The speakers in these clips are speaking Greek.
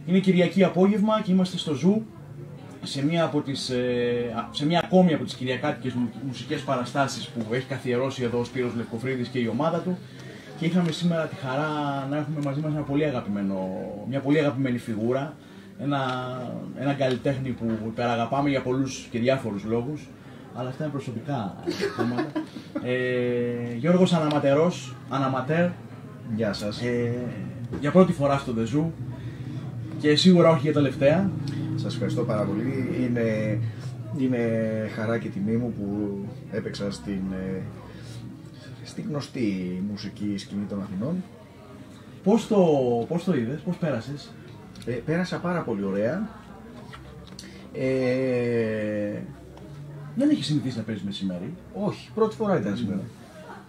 Είναι Κυριακή απόγευμα και είμαστε στο Ζου σε μια ακόμη από τις κυριακάτικες μουσικές παραστάσεις που έχει καθιερώσει εδώ ο Σπύρος Λευκοφρίδης και η ομάδα του. Και είχαμε σήμερα τη χαρά να έχουμε μαζί μας μια πολύ αγαπημένη φιγούρα, ένα καλλιτέχνη που υπεραγαπάμε για πολλούς και διάφορους λόγους, αλλά αυτά είναι προσωπικά θέματα. Γιώργος Αναματέρ. Γεια σας. Για πρώτη φορά στο The Zoo και σίγουρα όχι για τελευταία. Σας ευχαριστώ πάρα πολύ. Είναι χαρά και τιμή μου που έπαιξα στη γνωστή μουσική σκηνή των Αθηνών. Πώς το είδες, πώς πέρασες? Πέρασα πάρα πολύ ωραία. Δεν έχεις συνηθίσει να παίζεις μεσημέρι? Όχι, πρώτη φορά ήταν σήμερα.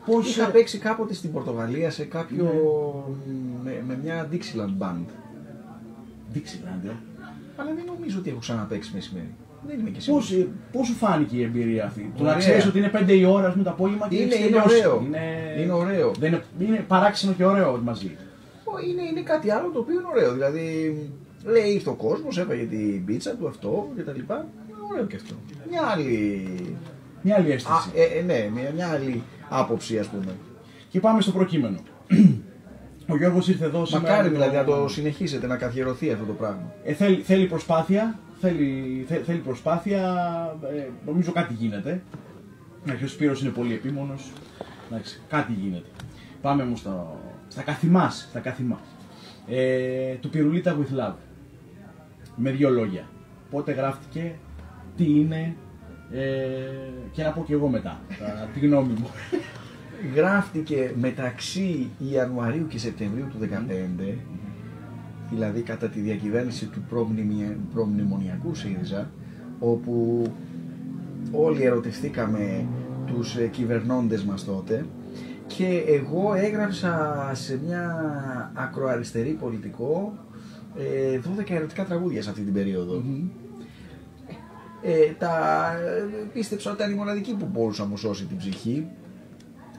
Πώς... Είχα παίξει κάποτε στην Πορτογαλία σε κάποιο... με μια Dixieland Band. Dixieland, Αλλά δεν νομίζω ότι έχω ξαναπαίξει μεσημέρι. Δεν είμαι και σίγουρος. Πώς σου φάνηκε η εμπειρία αυτή? Το να ξέρεις ότι είναι 5 η ώρα το απόγευμα και είναι ωραίο. Είναι ωραίο. Είναι παράξενο και ωραίο μαζί. Είναι κάτι άλλο το οποίο είναι ωραίο. Δηλαδή, λέει ήρθε ο κόσμος, έφαγε την πίτσα του αυτό κτλ. Είναι ωραίο και αυτό. Μια άλλη αίσθηση. Ναι, μια άλλη άποψη, ας πούμε. Και πάμε στο προκείμενο. Ο Γιώργος ήρθε εδώ σήμερα. Μακάρι δηλαδή να το συνεχίσετε, να καθιερωθεί αυτό το πράγμα. Θέλει προσπάθεια. Θέλει προσπάθεια. Νομίζω κάτι γίνεται. Ο Σπύρος είναι πολύ επίμονος. Κάτι γίνεται. Πάμε όμως στα καθημά. Του Πυρουλίτα with Love. Με 2 λόγια. Πότε γράφτηκε, τι είναι, και να πω και εγώ μετά τη γνώμη μου. Γράφτηκε μεταξύ Ιανουαρίου και Σεπτεμβρίου του 2015, δηλαδή κατά τη διακυβέρνηση του προμνημονιακού ΣΥΡΙΖΑ, όπου όλοι ερωτευτήκαμε τους κυβερνώντες μας τότε, και εγώ έγραψα σε μια ακροαριστερή πολιτικό 12 ερωτικά τραγούδια σε αυτή την περίοδο. Πίστεψα ότι ήταν η μοναδική που μπορούσα να μου σώσει την ψυχή.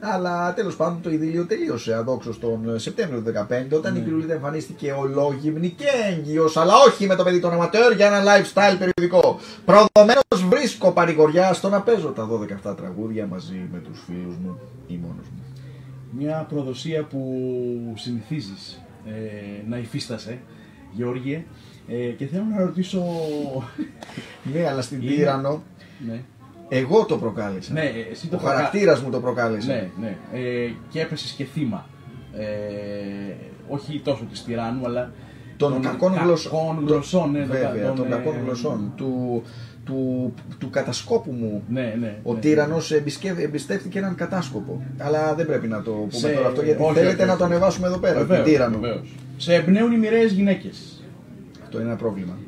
Αλλά τέλος πάντων το ειδήλιο τελείωσε αδόξως τον Σεπτέμβριο του 2015, όταν η Πυρουλίτα εμφανίστηκε ολόγυμνη και έγκυος, αλλά όχι με το παιδί των αματέρ, για ένα lifestyle περιοδικό. Προδομένος βρίσκω παρηγοριά στο να παίζω τα 12 αυτά τραγούδια μαζί με τους φίλους μου ή μόνος μου. Μια προδοσία που συνηθίζεις να υφίστασαι, Γεώργιε, και θέλω να ρωτήσω... Ναι, αλλά στην Τύραννο... Ναι. Εγώ το προκάλεσα. Ναι, ο χαρακτήρας μου το προκάλεσε. Ναι. Και έπεσες και θύμα. Όχι τόσο της τυράννου, αλλά των κακών γλωσσών. Βέβαια, των κακών γλωσσών. Του κατασκόπου μου. Ναι. Ο τύραννος εμπιστεύτηκε έναν κατάσκοπο. Αλλά δεν πρέπει να το πούμε τώρα αυτό, γιατί θέλετε να το ανεβάσουμε εδώ πέρα. Βεβαίως. Σε εμπνέουν οι μοιραίες γυναίκες. Αυτό είναι ένα πρόβλημα.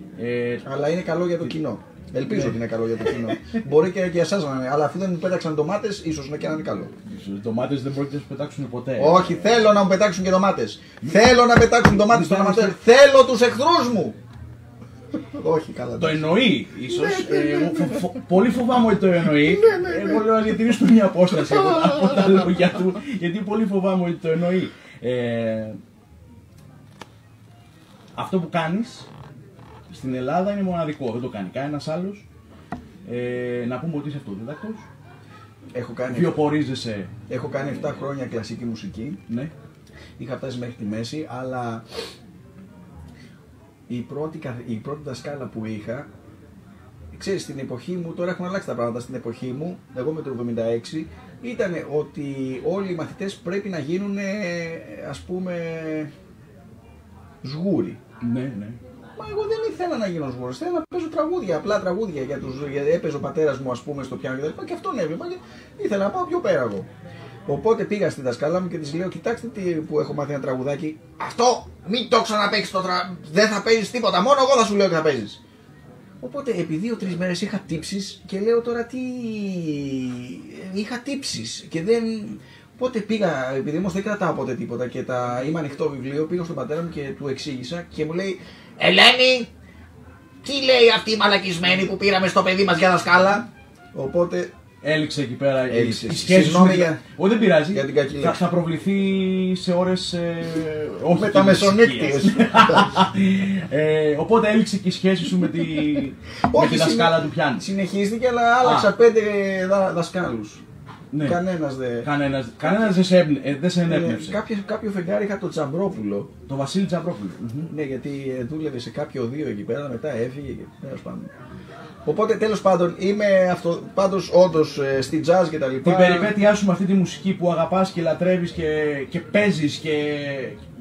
Αλλά είναι καλό για το κοινό. Ελπίζω ότι είναι καλό για το κοινό. Μπορεί και για εσάς να είναι, αλλά αφού δεν μου πέταξαν ντομάτες, ίσως να και να είναι καλό. Οι ντομάτες δεν πρόκειται να σου πετάξουν ποτέ. Όχι, θέλω να μου πετάξουν και ντομάτες. Θέλω να πετάξουν ντομάτες στον αματέρ. Θέλω τους εχθρούς μου. Όχι, καλά. Το εννοεί, ίσως. Πολύ φοβάμαι ότι το εννοεί. Εγώ λέω να διατηρήσουμε μια απόσταση από τα λόγια του, γιατί πολύ φοβάμαι ότι το εννοεί. Αυτό που κάνεις στην Ελλάδα είναι μοναδικό, δεν το κάνει κανένας άλλος. Να πούμε ότι είσαι αυτοδίδακτος. Βιοπορίζεσαι. Έχω κάνει 7 χρόνια κλασική μουσική. Ναι. Είχα φτάσει μέχρι τη μέση, αλλά η πρώτη δασκάλα που είχα, ξέρεις, στην εποχή μου, τώρα έχουν αλλάξει τα πράγματα, στην εποχή μου, εγώ με το 76, ήταν ότι όλοι οι μαθητές πρέπει να γίνουν, ας πούμε, σγούρι. Ναι. Μα εγώ δεν ήθελα να γίνω σγούρος, ήθελα να παίζω τραγούδια, απλά τραγούδια, γιατί έπαιζε ο πατέρας μου, ας πούμε, στο πιάνο και αυτόν έβλεπα και ήθελα να πάω πιο πέρα εγώ. Οπότε πήγα στη δασκάλα μου και της λέω: κοιτάξτε τι που έχω μάθει ένα τραγουδάκι. Αυτό μην το ξαναπαίξεις δεν θα παίζεις τίποτα. Μόνο εγώ θα σου λέω και θα παίζεις. Οπότε επί 2-3 μέρες είχα τύψεις και λέω τώρα τι. Είχα τύψεις και δεν. Οπότε πήγα, επειδή όμως δεν κρατάω ποτέ τίποτα και είμαι ανοιχτό βιβλίο, πήγα στον πατέρα μου και του εξήγησα και μου λέει: Ελένη, τι λέει αυτή η μαλακισμένη που πήραμε στο παιδί μας για δασκάλα. Οπότε Έληξε εκεί πέρα Έληξε. η σχέση. Συγγνώμη για... Όχι, δεν πειράζει. Για την κακή Θα προβληθεί σε ώρες. Όχι με τα μεσονύκτιες. Οπότε έληξε και η σχέση σου με τη δασκάλα του πιάνου. Συνεχίστηκε, αλλά άλλαξα 5 δασκάλους. Ναι. Κανένας δεν σε ενέπνευσε. Κάποιο φεγγάρι είχα το Τσαμπρόπουλο. Το Βασίλη Τσαμπρόπουλο. Ναι, γιατί δούλευε σε κάποιο οδείο εκεί πέρα, μετά έφυγε και τέλος πάντων. Οπότε τέλος πάντων είμαι πάντως όντως στη jazz και τα λοιπά. Την περιπέτειά σου με αυτή τη μουσική που αγαπάς και λατρεύεις και παίζεις και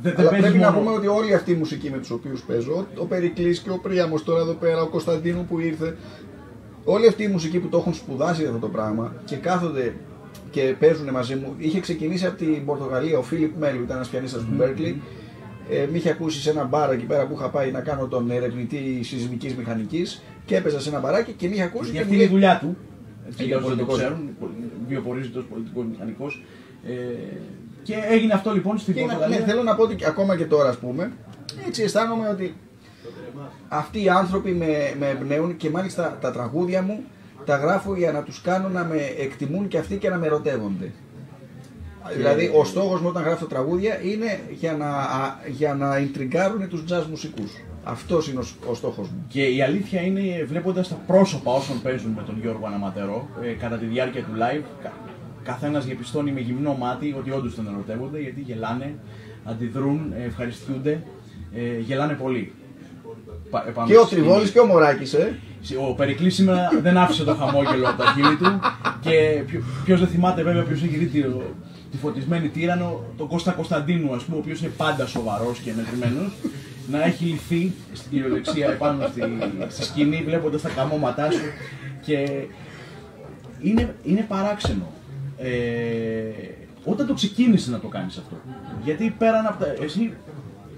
δεν παίζεις πρέπει μόνο. να πούμε ότι όλη αυτή η μουσική με τους οποίους παίζω, ο Περικλής και ο Πρίαμος τώρα εδώ πέρα, ο Κωνσταντίνου που ήρθε, όλη αυτή η μουσική που το έχουν σπουδάσει αυτό το πράγμα και κάθονται και παίζουν μαζί μου. Είχε ξεκινήσει από την Πορτογαλία, ο Φίλιπ Μέλου ήταν ένας πιανίστας του Μπέρκλι. Με είχε ακούσει σε ένα μπαρ εκεί πέρα που είχα πάει να κάνω τον ερευνητή σεισμικής μηχανικής και έπαιζα σε ένα μπαράκι και με είχε ακούσει. Γιατί αυτή είναι η δουλειά του. Για όσοι δεν το ξέρουν, βιοπορίζεται ως πολιτικός μηχανικός. Και έγινε αυτό λοιπόν στην Πορτογαλία. Ναι, θέλω να πω ότι ακόμα και τώρα, ας πούμε, έτσι αισθάνομαι ότι αυτοί οι άνθρωποι με εμπνέουν και μάλιστα τα τραγούδια μου τα γράφω για να τους κάνω να με εκτιμούν και αυτοί και να με ερωτεύονται. Δηλαδή, ο στόχος μου όταν γράφω τραγούδια είναι για να ιντριγκάρουν τους jazz μουσικούς. Αυτός είναι ο στόχος μου. Και η αλήθεια είναι, βλέποντας τα πρόσωπα όσων παίζουν με τον Γιώργο Αναματερό κατά τη διάρκεια του live, καθένας διαπιστώνει με γυμνό μάτι ότι όντως τον ερωτεύονται, γιατί γελάνε, αντιδρούν, ευχαριστιούνται, γελάνε πολύ. Και ο Τριβόλης και ο Μωράκης, Ο Περικλής σήμερα δεν άφησε το χαμόγελο από τα χείλη του και ποιος δεν θυμάται βέβαια ποιος έχει δει τη φωτισμένη τύρανο, τον Κώστα Κωνσταντίνου, ας πούμε, ο οποίος είναι πάντα σοβαρός και μετρημένος, να έχει λυθεί στην κυριολεξία επάνω στη σκηνή βλέποντας τα καμώματά σου και είναι παράξενο. Όταν το ξεκίνησε να το κάνεις αυτό, γιατί πέραν από εσύ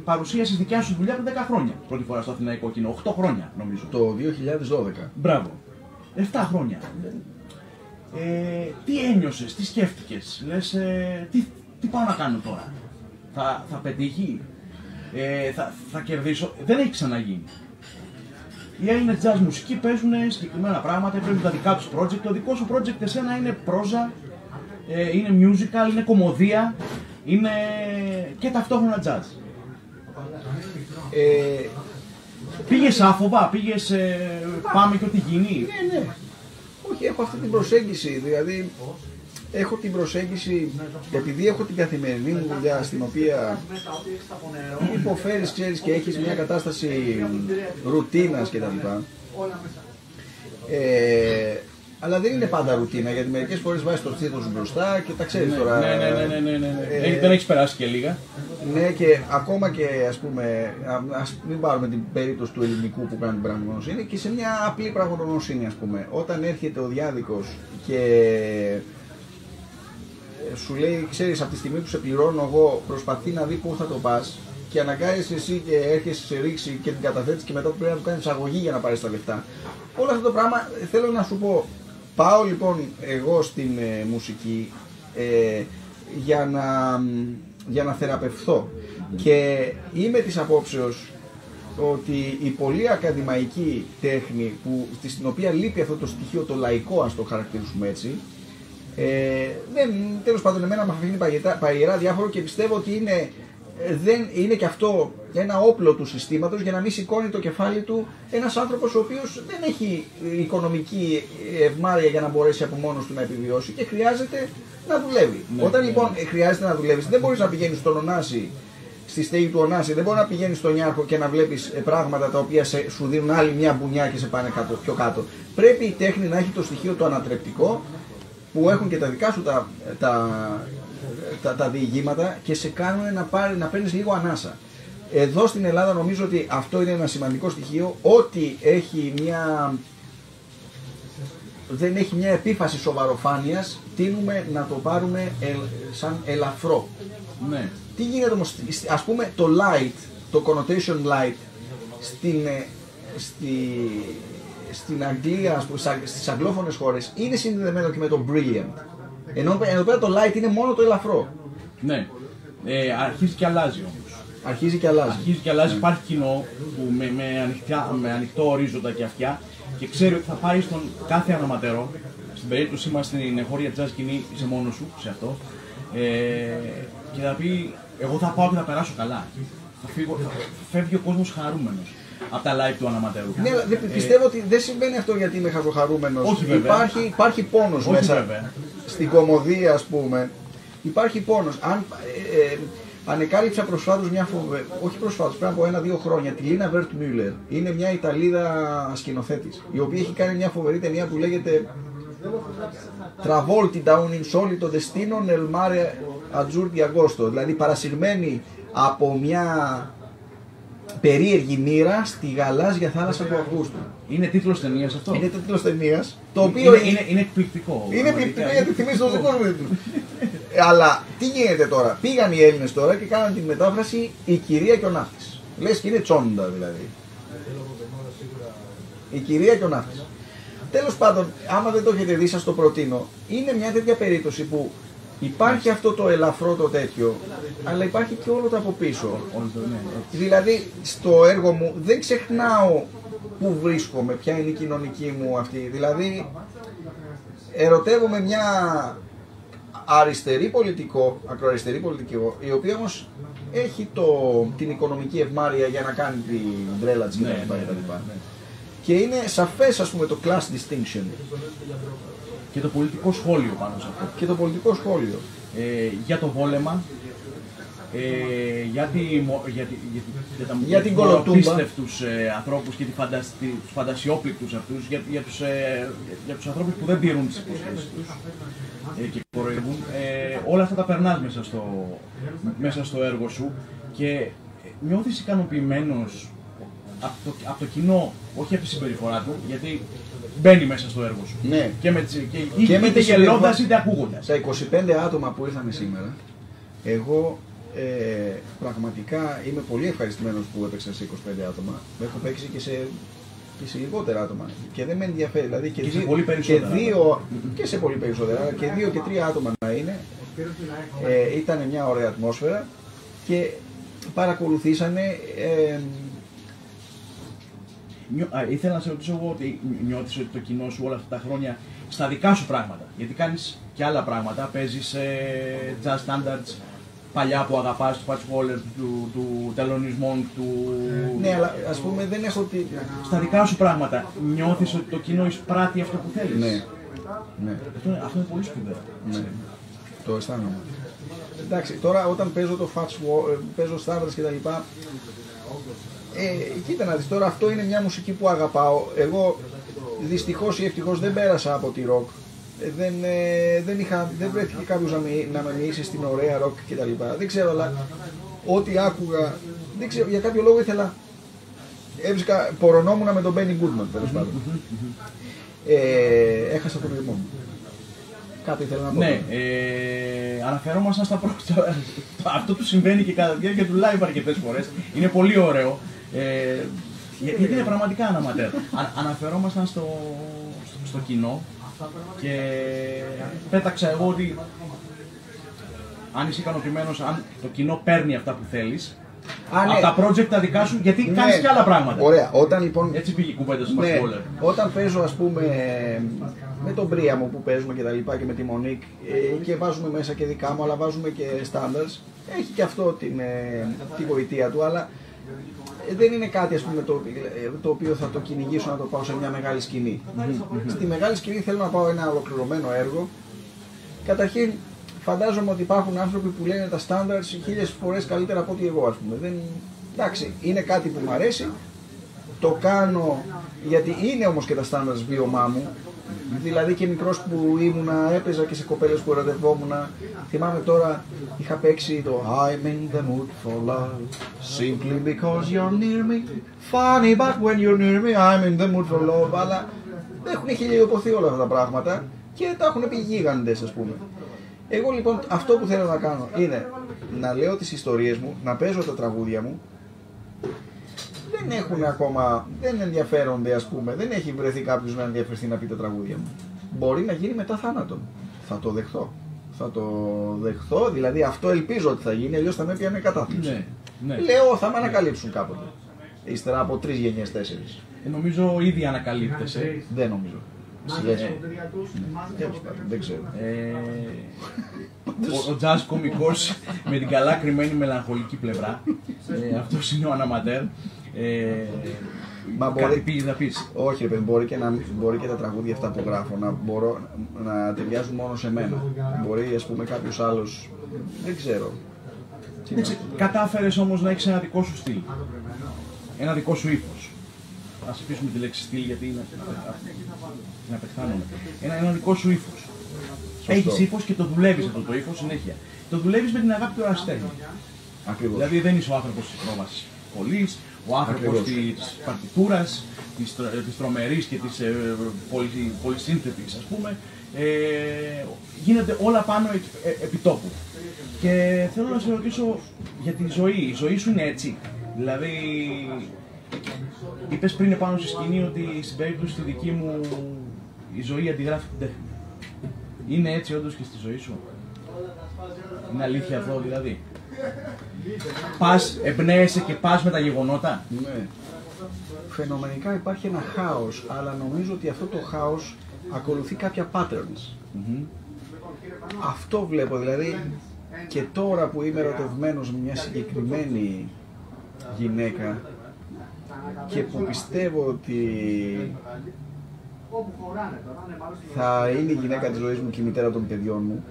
παρουσίασες δικιά σου δουλειά πριν 10 χρόνια. Πρώτη φορά στο αθηναϊκό κοινό, 8 χρόνια νομίζω. Το 2012. Μπράβο. 7 χρόνια. Τι ένιωσες, τι σκέφτηκες, λες, τι πάω να κάνω τώρα, θα πετύχει, θα κερδίσω, δεν έχει ξαναγίνει. Οι Έλληνες jazz μουσικοί παίζουν συγκεκριμένα πράγματα, παίζουν τα δικά τους project, το δικό σου project εσένα είναι πρόζα, είναι musical, είναι κομμωδία, είναι και ταυτόχρονα jazz. Πήγες άφοβα, πήγες πάμε και ό,τι γίνει. Ναι. Όχι, έχω αυτή την προσέγγιση, δηλαδή έχω την προσέγγιση, επειδή έχω την καθημερινή μου δουλειά στην οποία υποφέρεις, ξέρεις, και έχεις μια κατάσταση ρουτίνας κτλ. Αλλά δεν είναι πάντα ρουτίνα, γιατί μερικές φορές βάζεις το στήθος σου μπροστά και τα ξέρεις τώρα. Ναι. Δεν έχεις περάσει και λίγα. Ναι, και ακόμα και ας πούμε, ας μην πάρουμε την περίπτωση του ελληνικού που κάνει πραγματογνωσύνη, και σε μια απλή πραγματογνωσύνη, ας πούμε, όταν έρχεται ο διάδικος και σου λέει, ξέρεις, από τη στιγμή που σε πληρώνω εγώ, προσπαθεί να δει πού θα το πας και αναγκάζεσαι εσύ και έρχεσαι σε ρήξη και την καταθέτεις και μετά πρέπει να του κάνεις αγωγή για να πάρεις τα λεφτά. Όλο αυτό το πράγμα θέλω να σου πω. Πάω λοιπόν εγώ στην μουσική για να θεραπευθώ και είμαι της απόψεως ότι η πολύ ακαδημαϊκή τέχνη στην οποία λείπει αυτό το στοιχείο το λαϊκό, ας το χαρακτηρίσουμε έτσι, τέλος πάντων εμένα με αφήνει παγερά διάφορο και πιστεύω ότι είναι και αυτό ένα όπλο του συστήματος για να μην σηκώνει το κεφάλι του ένας άνθρωπος ο οποίος δεν έχει οικονομική ευμάρεια για να μπορέσει από μόνος του να επιβιώσει και χρειάζεται να δουλεύει. Όταν λοιπόν χρειάζεται να δουλεύεις, δεν μπορείς να πηγαίνεις στον Ωνάση, στη στέγη του Ωνάση, δεν μπορεί να πηγαίνεις στον Ιάρχο και να βλέπεις πράγματα τα οποία σου δίνουν άλλη μια μπουνιά και σε πάνε πιο κάτω. Πρέπει η τέχνη να έχει το στοιχείο το ανατρεπτικό που έχουν και τα δικά σου τα διηγήματα και σε κάνουν να παίρνεις λίγο ανάσα. Εδώ στην Ελλάδα νομίζω ότι αυτό είναι ένα σημαντικό στοιχείο, ότι δεν έχει μια επίφαση σοβαροφάνειας, τείνουμε να το πάρουμε σαν ελαφρό. Ναι. Τι γίνεται όμως, ας πούμε το light, το connotation light στην Αγγλία, στις αγγλόφωνες χώρες είναι συνδεδεμένο και με το brilliant. Ενώ εδώ πέρα το light είναι μόνο το ελαφρό. Ναι. Αρχίζει και αλλάζει όμως. Αρχίζει και αλλάζει. Υπάρχει κοινό που με ανοιχτό ορίζοντα και αυτιά και ξέρει ότι θα πάει στον κάθε αναματερό στην περίπτωσή μας στην εγχώρια jazz σκηνή είσαι μόνος σου σε αυτό. Και θα πει, εγώ θα πάω και θα περάσω καλά. Φεύγει ο κόσμος χαρούμενος από τα live του αναματέρου. Ναι, αλλά πιστεύω ότι δεν συμβαίνει αυτό γιατί είμαι χαζοχαρούμενος. Όχι, βέβαια. Υπάρχει πόνος Όχι, μέσα. βέβαια. Στην κωμωδία, ας πούμε, υπάρχει πόνος. Ανεκάλυψα προσφάτως μια φοβερή, όχι προσφάτως, πριν από 1-2 χρόνια, τη Λίνα Βέρτ Μιούλερ. Είναι μια Ιταλίδα σκηνοθέτης, η οποία έχει κάνει μια φοβερή ταινία που λέγεται Travolti da un insolito destino nel mare azzurro di agosto. Δηλαδή παρασυρμένη από μια περίεργη μοίρα στη γαλάζια θάλασσα του Αυγούστου. Είναι τίτλος ταινίας αυτό. Είναι τίτλος ταινίας. Το οποίο είναι εκπληκτικό. Είναι εκπληκτικό γιατί θυμίζει τον δικό μου τίτλο. Αλλά τι γίνεται τώρα. Πήγαν οι Έλληνες τώρα και κάναν την μετάφραση Η κυρία και ο ναύτης. Λες και είναι τσόντα δηλαδή. Η κυρία και ο ναύτης. Τέλος πάντων, άμα δεν το έχετε δει, σας το προτείνω. Είναι μια τέτοια περίπτωση που υπάρχει αυτό το ελαφρό το τέτοιο, αλλά υπάρχει και όλο το από πίσω. Δηλαδή, στο έργο μου δεν ξεχνάω πού βρίσκομαι, ποια είναι η κοινωνική μου αυτή. Δηλαδή, ερωτεύομαι μια αριστερή πολιτικό, ακροαριστερή πολιτικό, η οποία όμως έχει την οικονομική ευμάρεια για να κάνει την τρέλα της κτλ. Και είναι σαφές, ας πούμε, το class distinction. Και το πολιτικό σχόλιο πάνω σε αυτό. Και το πολιτικό σχόλιο. Για το βόλεμα, για την κολοτούμπα, απίστευτους ανθρώπους και τους φαντασιόπληκτους αυτούς, για τους ανθρώπους που δεν τηρούν τις υποσχέσεις τους και κοροϊδεύουν. Όλα αυτά τα περνάς μέσα στο έργο σου και νιώθεις ικανοποιημένος από το κοινό, όχι από τη συμπεριφορά του, γιατί μπαίνει μέσα στο έργο σου. Ναι. Και είτε γελώντας είτε ακούγοντας. Τα 25 άτομα που ήρθαν σήμερα, εγώ πραγματικά είμαι πολύ ευχαριστημένος που έπαιξα σε 25 άτομα. Έχω παίξει και σε λιγότερα άτομα. Και δεν με ενδιαφέρει. Δηλαδή και σε πολύ περισσότερα. Και σε πολύ περισσότερα. Και 2 και 3 άτομα να είναι. Ήταν μια ωραία ατμόσφαιρα και παρακολουθήσανε. Ήθελα να σε ρωτήσω εγώ ότι νιώθεις ότι το κοινό σου όλα αυτά τα χρόνια στα δικά σου πράγματα, γιατί κάνεις και άλλα πράγματα, παίζεις jazz standards παλιά που αγαπάς, του Fats Waller, του Thelonious του... Ναι, αλλά ας πούμε δεν έχω στα δικά σου πράγματα νιώθεις ότι το κοινό εισπράττει αυτό που θέλεις. Ναι. Αυτό είναι πολύ σπουδαίο. Ναι. Το αισθάνομαι. Εντάξει, τώρα όταν παίζω το Fats Waller, παίζω standards κτλ. Κοίτα να δεις, τώρα αυτό είναι μια μουσική που αγαπάω. Εγώ δυστυχώς ή ευτυχώς δεν πέρασα από τη rock. Δεν βρέθηκε κάποιος να με μοιήσει στην ωραία rock κτλ. Δεν ξέρω, αλλά ό,τι άκουγα, δεν ξέρω, για κάποιο λόγο ήθελα. Έβρισκα, πορωνόμουν με τον Benny Goodman τέλος πάντων. Έχασα τον ρυθμό μου. Κάτι ήθελα να πω. Ναι, αναφερόμασταν στα πρώτα. Αυτό του συμβαίνει και κατά τη διάρκεια του live αρκετές φορές. Είναι πολύ ωραίο. Γιατί είναι πραγματικά αναματέρ. Αναφερόμασταν στο κοινό και πέταξα εγώ ότι αν είσαι ικανοποιημένος, αν το κοινό παίρνει αυτά που θέλεις, από τα project τα δικά σου, γιατί κάνεις και άλλα πράγματα. Ωραία, όταν λοιπόν. Έτσι πήγε η κουβέντα στο Fats Waller. Όταν παίζω, ας πούμε, με τον Πρίαμο που παίζουμε και τα λοιπά και με τη Μονίκ και βάζουμε μέσα και δικά μου, αλλά βάζουμε και standards, έχει και αυτό τη γοητεία του, αλλά δεν είναι κάτι, ας πούμε, το οποίο θα το κυνηγήσω να το πάω σε μια μεγάλη σκηνή. Στη μεγάλη σκηνή θέλω να πάω ένα ολοκληρωμένο έργο. Καταρχήν, φαντάζομαι ότι υπάρχουν άνθρωποι που λένε τα standards 1000 φορές καλύτερα από ό,τι εγώ, ας πούμε. Εντάξει, είναι κάτι που μου αρέσει, το κάνω γιατί είναι όμως και τα standards βίωμά μου. Δηλαδή και μικρός που ήμουνα, έπαιζα και σε κοπέλες που ερωτευόμουν. Θυμάμαι τώρα, είχα παίξει το I'm in the mood for love, simply because you're near me. Funny but when you're near me, I'm in the mood for love. Αλλά έχουν χιλιοποθεί όλα αυτά τα πράγματα και τα έχουν πει γίγαντες, ας πούμε. Εγώ λοιπόν αυτό που θέλω να κάνω είναι να λέω τις ιστορίες μου, να παίζω τα τραγούδια μου. Δεν έχουν ακόμα, δεν ενδιαφέρονται, ας πούμε, δεν έχει βρεθεί κάποιος να ενδιαφερθεί να πει τα τραγούδια μου. Μπορεί να γίνει μετά θάνατον. Θα το δεχθώ. Θα το δεχθώ, δηλαδή αυτό ελπίζω ότι θα γίνει, αλλιώς θα με πιάνε κατάθλιψη. Ναι. Λέω θα με ανακαλύψουν κάποτε. Ύστερα από 3 γενιές, 4. Νομίζω ήδη ανακαλύπτεσαι. Δεν νομίζω. Δεν ξέρω. Ο jazz κωμικός με την καλά κρυμμένη μελαγχολική πλευρά. Αυτός είναι ο Αναματέρ. Μα Κάτι πήγες να πεις. Όχι, ρε παιδί, μπορεί και τα τραγούδια αυτά που γράφω να ταιριάζουν μόνο σε μένα. Μπορεί, ας πούμε, κάποιος άλλος. Δεν ξέρω. Κατάφερες όμως να έχεις ένα δικό σου στυλ. Ένα δικό σου ύφος. Ας αφήσουμε τη λέξη στυλ γιατί είναι να πεθάνομαι. Ένα δικό σου ύφος. Έχεις ύφος και το δουλεύεις αυτό το ύφος συνέχεια. Το δουλεύεις με την αγάπη του εραστέχνη. Ακριβώς. Δηλαδή δεν είσαι ο άνθρωπος της πρόβασης σχολής, ο άνθρωπος της παρτιτούρας, της τρομερής και της πολυσύνθετης, ας πούμε. Γίνονται όλα πάνω επί τόπου. Και θέλω να σε ρωτήσω για τη ζωή. Η ζωή σου είναι έτσι. Δηλαδή, είπες πριν επάνω στη σκηνή ότι στην περίπτωση τη δική μου η ζωή αντιγράφει την τέχνη. Είναι έτσι όντως και στη ζωή σου? Είναι αλήθεια αυτό δηλαδή? Πας, εμπνέεσαι και πας με τα γεγονότα? Ναι. Φαινομενικά υπάρχει ένα χάος, αλλά νομίζω ότι αυτό το χάος ακολουθεί κάποια patterns. Αυτό βλέπω, δηλαδή και τώρα που είμαι ερωτευμένος με μια συγκεκριμένη γυναίκα και που πιστεύω ότι θα είναι η γυναίκα της ζωής μου και η μητέρα των παιδιών μου.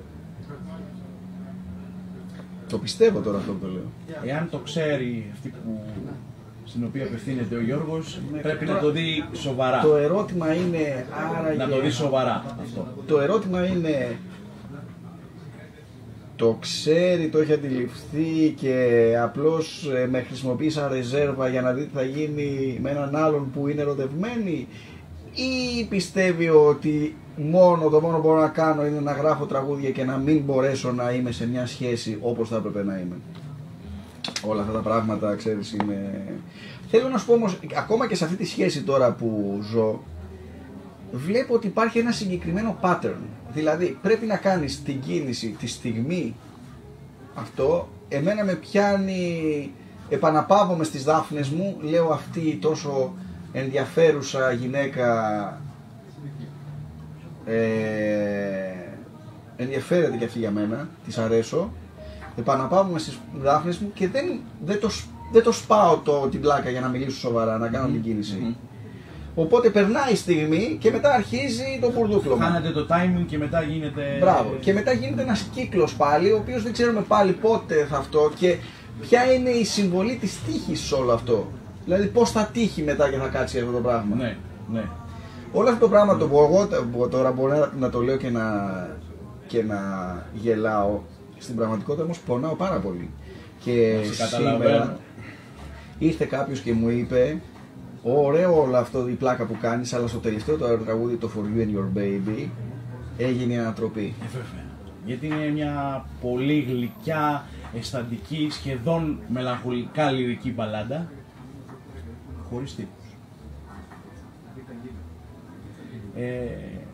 Το πιστεύω τώρα αυτό που το λέω. Εάν το ξέρει αυτή στην οποία απευθύνεται ο Γιώργος, πρέπει να το δει σοβαρά. Το ερώτημα είναι άραγε... Να το δει σοβαρά αυτό. Το ερώτημα είναι... Το ξέρει, το έχει αντιληφθεί και απλώς με χρησιμοποιεί σαν ρεζέρβα για να δει τι θα γίνει με έναν άλλον που είναι ερωτευμένη, ή πιστεύει ότι το μόνο που μπορώ να κάνω είναι να γράφω τραγούδια και να μην μπορέσω να είμαι σε μια σχέση όπως θα έπρεπε να είμαι. Όλα αυτά τα πράγματα, ξέρεις, είναι... Θέλω να σου πω όμως, ακόμα και σε αυτή τη σχέση τώρα που ζω, βλέπω ότι υπάρχει ένα συγκεκριμένο pattern. Δηλαδή, πρέπει να κάνεις την κίνηση τη στιγμή αυτό. Εμένα με πιάνει, επαναπαύομαι στις δάφνες μου, λέω αυτή η τόσο ενδιαφέρουσα γυναίκα ενδιαφέρεται και αυτή για μένα, της αρέσω, επαναπαύομαι στις δάφνες μου και δεν το σπάω την πλάκα για να μιλήσω σοβαρά, να κάνω την κίνηση. Οπότε περνάει η στιγμή και μετά αρχίζει το μπουρδούκλωμα. Χάνεται το timing και μετά γίνεται... Μπράβο. Και μετά γίνεται ένας κύκλος πάλι, ο οποίος δεν ξέρουμε πάλι πότε θα αυτό και ποια είναι η συμβολή της τύχης σε όλο αυτό. Δηλαδή πώς θα τύχει μετά και θα κάτσει αυτό το πράγμα. Ναι, ναι. Όλο αυτό το πράγμα το που εγώ τώρα μπορώ να το λέω και να γελάω, στην πραγματικότητα όμως πονάω πάρα πολύ. Και σήμερα ήρθε κάποιος και μου είπε, ωραίο όλο αυτό η πλάκα που κάνεις, αλλά στο τελευταίο το τραγούδι, το For You and Your Baby, έγινε η ανατροπή. Βέβαια. Γιατί είναι μια πολύ γλυκιά, αισθαντική, σχεδόν μελαγχολικά λυρική μπαλάντα, χωρίς τύπους.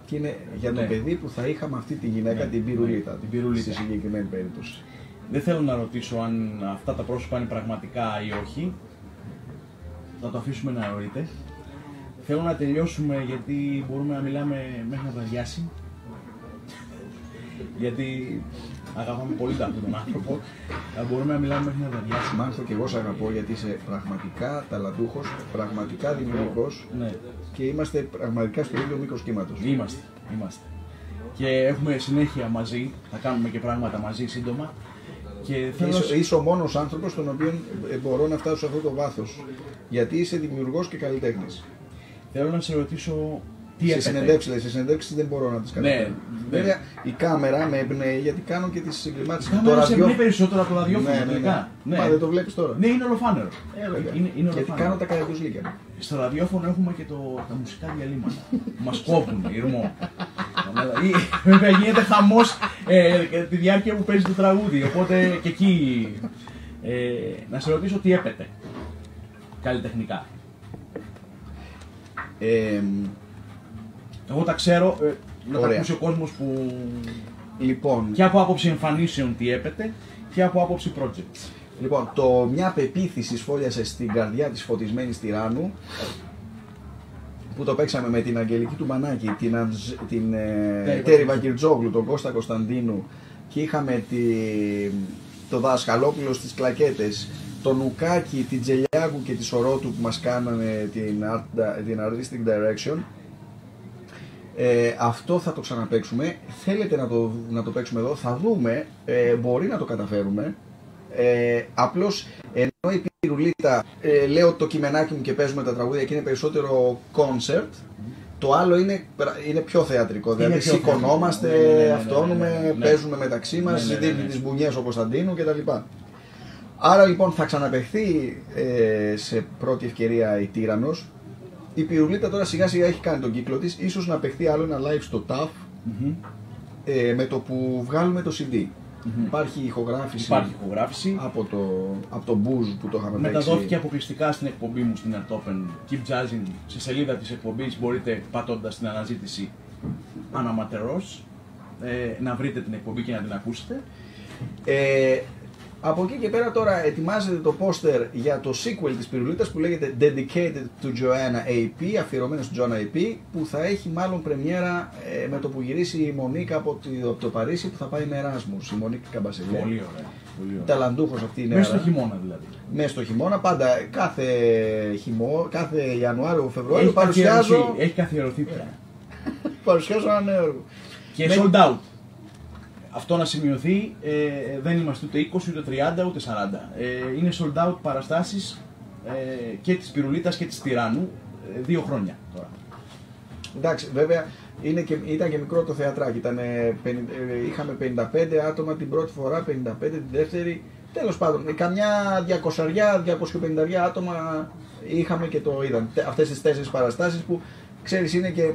Και είναι για το παιδί που θα είχαμε αυτή τη γυναίκα, την Πυρουλίτα, στη συγκεκριμένη περίπτωση. Δεν θέλω να ρωτήσω αν αυτά τα πρόσωπα είναι πραγματικά ή όχι. Θα το αφήσουμε να ορείτε. Θέλω να τελειώσουμε γιατί μπορούμε να μιλάμε μέχρι να βραδιάσει. Γιατί αγαπάμε πολύ αυτόν τον άνθρωπο. Μπορούμε να μιλάμε μέχρι να βραδιάσει. Μάλιστα και εγώ σε αγαπώ γιατί είσαι πραγματικά ταλαντούχος, πραγματικά δημιουργικός, ναι, και είμαστε πραγματικά στο ίδιο μήκος κύματος. Είμαστε. Και έχουμε συνέχεια μαζί, θα κάνουμε και πράγματα μαζί σύντομα. Και είσαι ο μόνος άνθρωπος στον οποίο μπορώ να φτάσω σε αυτό το βάθος. Γιατί είσαι δημιουργός και καλλιτέχνης. Θέλω να σε ρωτήσω τι σε συνεντεύξεις δεν μπορώ να τις κάνω. Ναι, βέβαια η κάμερα με εμπνέει γιατί κάνω και τις συγκεκριμένες. Η κάμερα σε εμπνέει περισσότερο από το ραδιόφωνο. Ναι. Μα δεν το βλέπεις τώρα. Ναι, είναι ολοφάνερο. Γιατί κάνω τα καραγκιουζλίκια μου. Στο ραδιόφωνο έχουμε και τα μουσικά διαλύματα. Μας κόβουν ηρμό. Βέβαια γίνεται χαμός τη διάρκεια που παίζει το τραγούδι. Οπότε και εκεί να σε ρωτήσω τι έπεται καλλιτεχνικά. Εγώ τα ξέρω, να τα ακούσει ο κόσμος που... Λοιπόν, και από άποψη εμφανίσεων τι έπεται και από άποψη projects. Λοιπόν, μια πεποίθηση σφόλιασε στην καρδιά της φωτισμένης τυράννου που το παίξαμε με την Αγγελική του Μανάκη, την Τέρι Βακυρτζόγλου, τον Κώστα Κωνσταντίνου και είχαμε το Δασκαλόπουλο στις κλακέτες, τον Ουκάκη, την Τζελιάκου και τη Σορότου που μας κάνανε την Artistic Direction. Αυτό θα το ξαναπαίξουμε. Θέλετε να το παίξουμε εδώ, θα δούμε, μπορεί να το καταφέρουμε. Απλώς ενώ η Πυρουλίτα λέω το κειμενάκι μου και παίζουμε τα τραγούδια και είναι περισσότερο concert, το άλλο είναι πιο θεατρικό, δηλαδή σηκωνόμαστε, αυτόνουμε, παίζουμε μεταξύ μας, δίνει τις μπουνιές ο Κωνσταντίνου κτλ. Άρα λοιπόν θα ξαναπαιχθεί σε πρώτη ευκαιρία η Τύραννος. Η Πυρουλίτα τώρα σιγά σιγά έχει κάνει τον κύκλο της, ίσως να παιχθεί άλλο ένα live στο TAF με το που βγάλουμε το CD. Υπάρχει ηχογράφηση από το Booz που το είχαμε παίξει. Μεταδόθηκε αποκλειστικά στην εκπομπή μου στην Art Open Keep Jazzing. Στη σελίδα της εκπομπής μπορείτε, πατώντας την αναζήτηση Αναματερός, να βρείτε την εκπομπή και να την ακούσετε. Από εκεί και πέρα τώρα ετοιμάζεται το πόστερ για το sequel της Πυρουλίτας που λέγεται Dedicated to Joanna AP, αφιερωμένο στη Joanna AP, που θα έχει μάλλον πρεμιέρα με το που γυρίσει η Μονίκα από το Παρίσι που θα πάει με Εράσμους, η Μονίκα Καμπασελιέ. Πολύ ωραία. Ταλαντούχος αυτή η νέα. Μέσα στο χειμώνα δηλαδή. Μέσα στο χειμώνα, πάντα κάθε Ιανουάριο, Φεβρουάριο παρουσιάζω. Έχει καθιερωθεί πια. Παρουσιάζω ένα νέο έργο. Και sold out. Αυτό να σημειωθεί, δεν είμαστε ούτε 20, ούτε 30, ούτε 40. Είναι sold out παραστάσεις και της Πυρουλίτας και της Τυράννου 2 χρόνια τώρα. Εντάξει, βέβαια ήταν και μικρό το θεατράκι. Είχαμε 55 άτομα την πρώτη φορά, 55 την δεύτερη. Τέλος πάντων, καμιά 200-250 άτομα είχαμε και το είδαν. Αυτές τις 4 παραστάσεις που ξέρεις είναι και.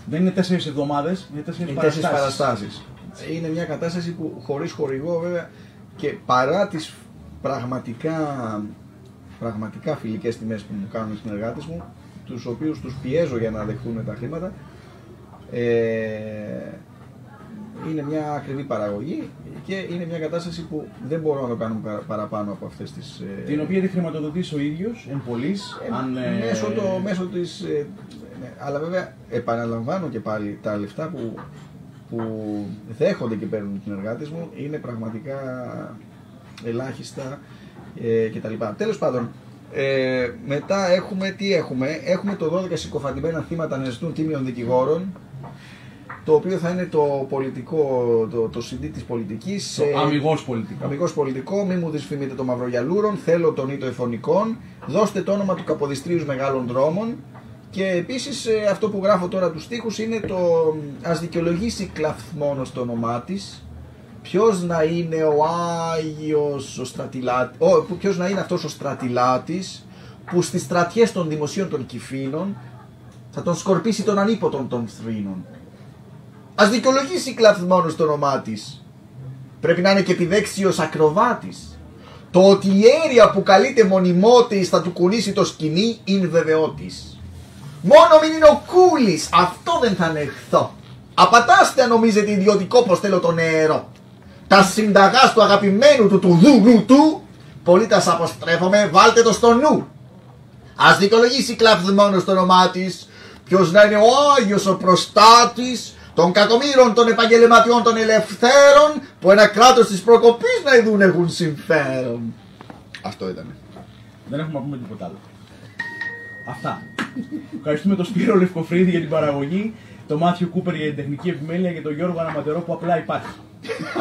Δεν είναι 4 εβδομάδες, είναι 4 παραστάσεις. Είναι μια κατάσταση που χωρίς χορηγό βέβαια και παρά τις πραγματικά φιλικές τιμές που μου κάνουν οι συνεργάτες μου, τους οποίους τους πιέζω για να δεχτούν τα χρήματα, είναι μια ακριβή παραγωγή και είναι μια κατάσταση που δεν μπορώ να το κάνουμε παραπάνω από αυτές τις... Την οποία τη χρηματοδοτήσει ο ίδιος, εν πολλής, μέσω της... αλλά βέβαια επαναλαμβάνω και πάλι τα λεφτά που δέχονται και παίρνουν οι συνεργάτες μου είναι πραγματικά ελάχιστα κτλ. Τέλος πάντων, μετά έχουμε το 12 συκοφαντημένα θύματα να ζητούν τίμιων δικηγόρων, το οποίο θα είναι το πολιτικό, το CD της πολιτικής. Αμιγώς πολιτικό, μη μου δυσφημείτε το Μαυρογιαλούρον, θέλω τον Ήτο Εφωνικών, δώστε το όνομα του Καποδιστρίου Μεγάλων Δρόμων. Και επίσης αυτό που γράφω τώρα τους στίχους είναι το «Ας δικαιολογήσει κλαθμόνος το όνομά της, ποιος να είναι ο Άγιος ο στρατιλάτης, ποιος να είναι αυτός ο στρατιλάτης που στις στρατιές των δημοσίων των Κυφήνων θα τον σκορπίσει τον ανίποτον των θρήνων. Ας δικαιολογήσει κλαθμόνος το όνομά της, πρέπει να είναι και επιδέξιος ακροβάτης. Το ότι η αίρια που καλείται μονιμότης θα του κουνήσει το σκηνή είναι βεβαιότης. Μόνο μην είναι ο Κούλης, αυτό δεν θα ανεχθώ. Απατάστε αν νομίζετε ιδιωτικό πως θέλω το νερό. Τα συνταγάς του αγαπημένου του δούνου του, πολίτας αποστρέφομαι, βάλτε το στο νου. Ας δικαιολογήσει κλαφδμένο στο όνομά της, ποιος να είναι ο Άγιος ο προστάτης των κακομοίρων των επαγγελματιών των ελευθέρων, που ένα κράτος της προκοπής να ειδούν έχουν συμφέρον. Αυτό ήταν. Δεν έχουμε να πούμε τίποτα άλλο. Αυτά. Ευχαριστούμε τον Σπύρο Λευκοφρίδη για την παραγωγή, τον Μάθιο Κούπερ για την τεχνική επιμέλεια και τον Γιώργο Αναματερό που απλά υπάρχει.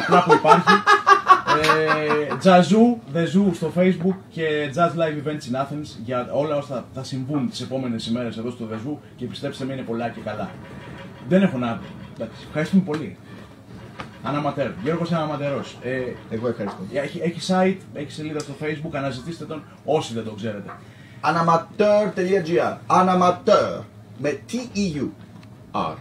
Απλά που υπάρχει. Τζαζού, The Zoo στο Facebook και Jazz Live Events in Athens για όλα όσα θα συμβούν τις επόμενες ημέρες εδώ στο The Zoo και πιστέψτε με είναι πολλά και καλά. Δεν έχω να... Ευχαριστούμε πολύ. Αναματέρ, Γιώργος Αναματερός. Εγώ ευχαριστώ. Έχει site, έχει σελίδα στο Facebook, αναζητήστε τον όσοι δεν το ξέρετε. Anamateur.gr. Anamateur με T-E-U. R.